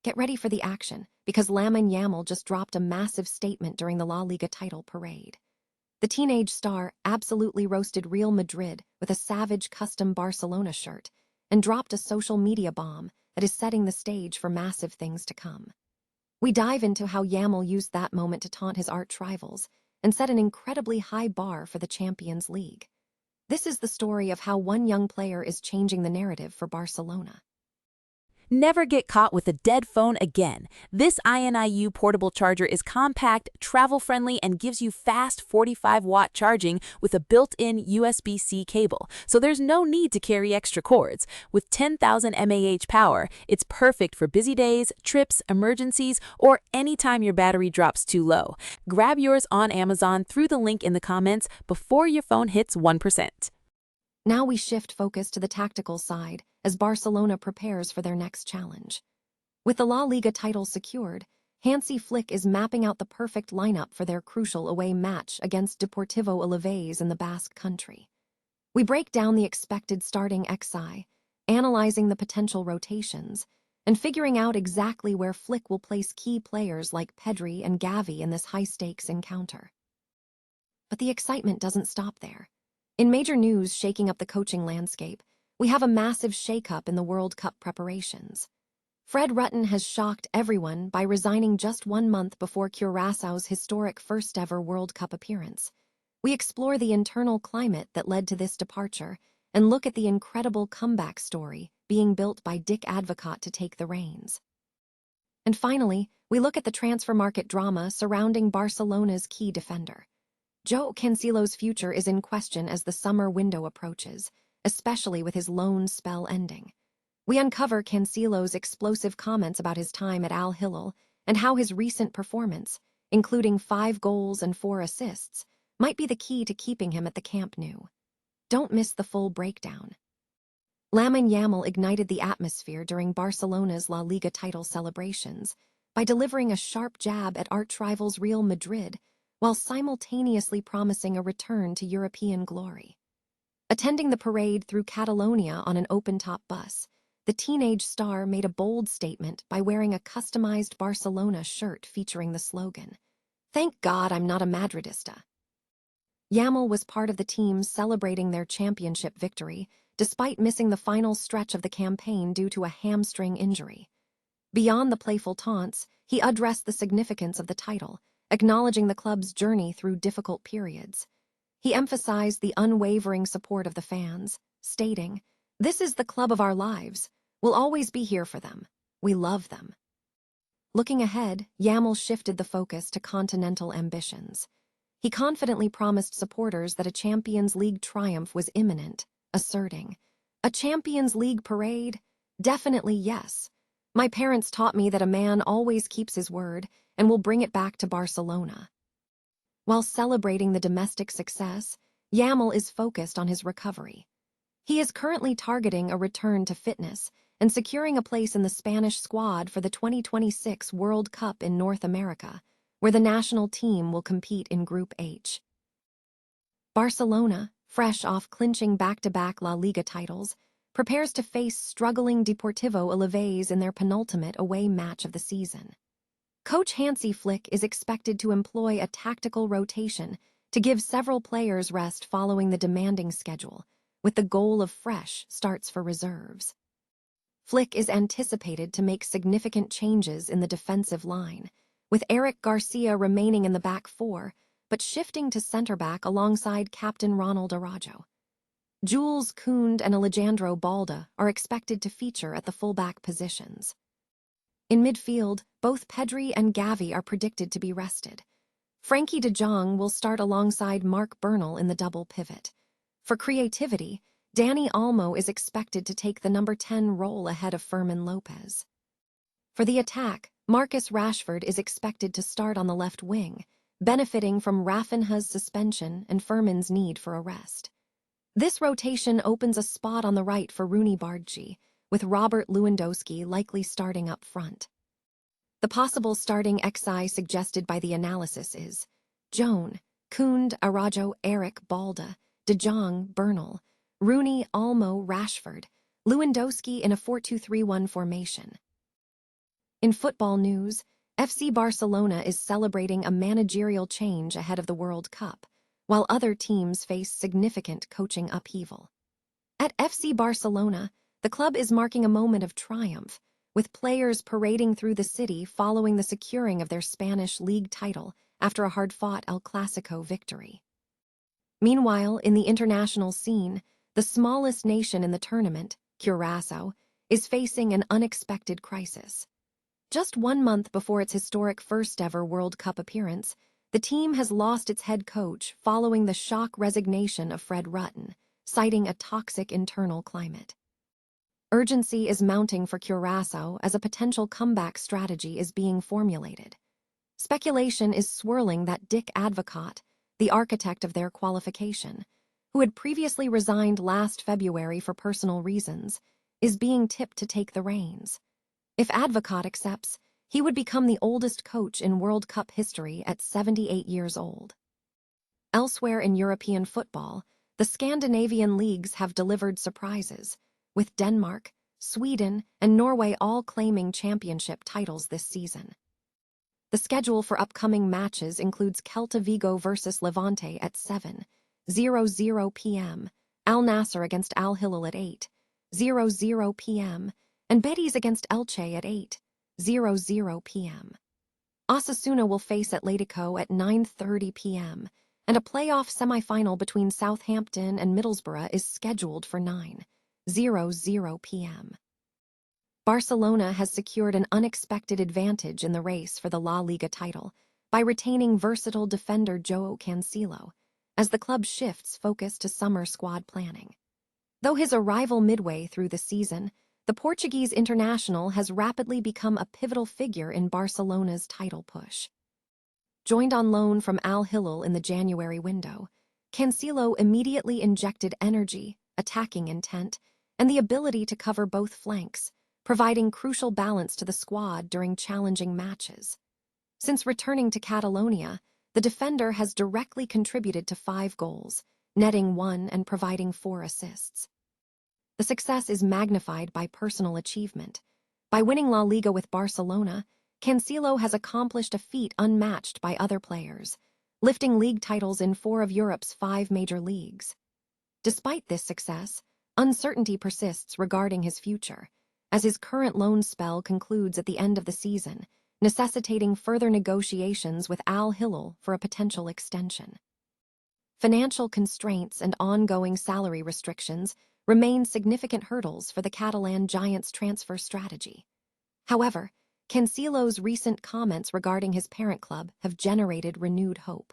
Get ready for the action, because Lamine Yamal just dropped a massive statement during the La Liga title parade. The teenage star absolutely roasted Real Madrid with a savage custom Barcelona shirt and dropped a social media bomb that is setting the stage for massive things to come. We dive into how Yamal used that moment to taunt his arch rivals and set an incredibly high bar for the Champions League. This is the story of how one young player is changing the narrative for Barcelona. Never get caught with a dead phone again. This INIU portable charger is compact, travel-friendly, and gives you fast 45-watt charging with a built-in USB-C cable, so there's no need to carry extra cords. With 10,000 mAh power, it's perfect for busy days, trips, emergencies, or anytime your battery drops too low. Grab yours on Amazon through the link in the comments before your phone hits 1%. Now we shift focus to the tactical side as Barcelona prepares for their next challenge. With the La Liga title secured, Hansi Flick is mapping out the perfect lineup for their crucial away match against Deportivo Alavés in the Basque Country. We break down the expected starting XI, analyzing the potential rotations, and figuring out exactly where Flick will place key players like Pedri and Gavi in this high-stakes encounter. But the excitement doesn't stop there. In major news shaking up the coaching landscape, we have a massive shakeup in the World Cup preparations. Fred Rutten has shocked everyone by resigning just 1 month before Curaçao's historic first-ever World Cup appearance. We explore the internal climate that led to this departure and look at the incredible comeback story being built by Dick Advocaat to take the reins. And finally, we look at the transfer market drama surrounding Barcelona's key defender. Joao Cancelo's future is in question as the summer window approaches, especially with his loan spell ending. We uncover Cancelo's explosive comments about his time at Al Hilal and how his recent performance, including 5 goals and 4 assists, might be the key to keeping him at the Camp Nou. Don't miss the full breakdown. Lamine Yamal ignited the atmosphere during Barcelona's La Liga title celebrations by delivering a sharp jab at arch-rivals Real Madrid while simultaneously promising a return to European glory. Attending the parade through Catalonia on an open-top bus, the teenage star made a bold statement by wearing a customized Barcelona shirt featuring the slogan, "Thank God I'm not a Madridista." Yamal was part of the team celebrating their championship victory, despite missing the final stretch of the campaign due to a hamstring injury. Beyond the playful taunts, he addressed the significance of the title, acknowledging the club's journey through difficult periods. He emphasized the unwavering support of the fans, stating, "This is the club of our lives. We'll always be here for them. We love them." Looking ahead, Yamal shifted the focus to continental ambitions. He confidently promised supporters that a Champions League triumph was imminent, asserting, "A Champions League parade? Definitely yes. My parents taught me that a man always keeps his word and will bring it back to Barcelona." While celebrating the domestic success, Yamal is focused on his recovery. He is currently targeting a return to fitness and securing a place in the Spanish squad for the 2026 World Cup in North America, where the national team will compete in Group H. Barcelona, fresh off clinching back-to-back La Liga titles, prepares to face struggling Deportivo Alavés in their penultimate away match of the season. Coach Hansi Flick is expected to employ a tactical rotation to give several players rest following the demanding schedule, with the goal of fresh starts for reserves. Flick is anticipated to make significant changes in the defensive line, with Eric Garcia remaining in the back four, but shifting to center-back alongside Captain Ronald Araujo. Jules Koundé and Alejandro Balda are expected to feature at the fullback positions. In midfield, both Pedri and Gavi are predicted to be rested. Frenkie de Jong will start alongside Marc Bernal in the double pivot. For creativity, Dani Olmo is expected to take the number 10 role ahead of Fermin Lopez. For the attack, Marcus Rashford is expected to start on the left wing, benefiting from Rafinha's suspension and Fermin's need for a rest. This rotation opens a spot on the right for Rooney Bargi, with Robert Lewandowski likely starting up front. The possible starting XI suggested by the analysis is Joan, Koundé, Araujo, Eric, Balda, De Jong, Bernal, Rooney, Olmo, Rashford, Lewandowski in a 4-2-3-1 formation. In football news, FC Barcelona is celebrating a managerial change ahead of the World Cup, while other teams face significant coaching upheaval. At FC Barcelona, the club is marking a moment of triumph, with players parading through the city following the securing of their Spanish league title after a hard-fought El Clasico victory. Meanwhile, in the international scene, the smallest nation in the tournament, Curaçao, is facing an unexpected crisis. Just 1 month before its historic first-ever World Cup appearance, the team has lost its head coach following the shock resignation of Fred Rutten, citing a toxic internal climate. Urgency is mounting for Curaçao as a potential comeback strategy is being formulated. Speculation is swirling that Dick Advocaat, the architect of their qualification, who had previously resigned last February for personal reasons, is being tipped to take the reins. If Advocaat accepts, he would become the oldest coach in World Cup history at 78 years old. Elsewhere in European football, the Scandinavian leagues have delivered surprises, with Denmark, Sweden, and Norway all claiming championship titles this season. The schedule for upcoming matches includes Celta Vigo versus Levante at 7:00 p.m., Al Nassr against Al Hilal at 8:00 p.m., and Betis against Elche at 8:00 p.m. Osasuna will face Atletico at 9:30 p.m., and a playoff semifinal between Southampton and Middlesbrough is scheduled for 9:00 p.m. Barcelona has secured an unexpected advantage in the race for the La Liga title by retaining versatile defender Joao Cancelo, as the club shifts focus to summer squad planning. Though his arrival midway through the season, the Portuguese international has rapidly become a pivotal figure in Barcelona's title push. Joined on loan from Al Hilal in the January window, Cancelo immediately injected energy, attacking intent, and the ability to cover both flanks, providing crucial balance to the squad during challenging matches. Since returning to Catalonia, the defender has directly contributed to 5 goals, netting 1 and providing 4 assists. The success is magnified by personal achievement. By winning La Liga with Barcelona, Cancelo has accomplished a feat unmatched by other players, lifting league titles in 4 of Europe's 5 major leagues. Despite this success, uncertainty persists regarding his future, as his current loan spell concludes at the end of the season, necessitating further negotiations with Al Hilal for a potential extension. Financial constraints and ongoing salary restrictions remain significant hurdles for the Catalan Giants' transfer strategy. However, Cancelo's recent comments regarding his parent club have generated renewed hope.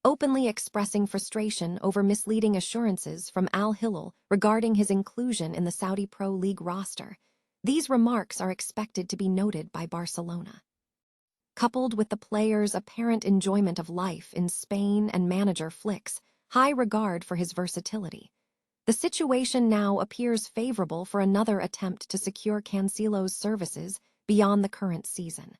Openly expressing frustration over misleading assurances from Al Hilal regarding his inclusion in the Saudi Pro League roster, these remarks are expected to be noted by Barcelona. Coupled with the player's apparent enjoyment of life in Spain and manager Flick's high regard for his versatility, the situation now appears favorable for another attempt to secure Cancelo's services beyond the current season.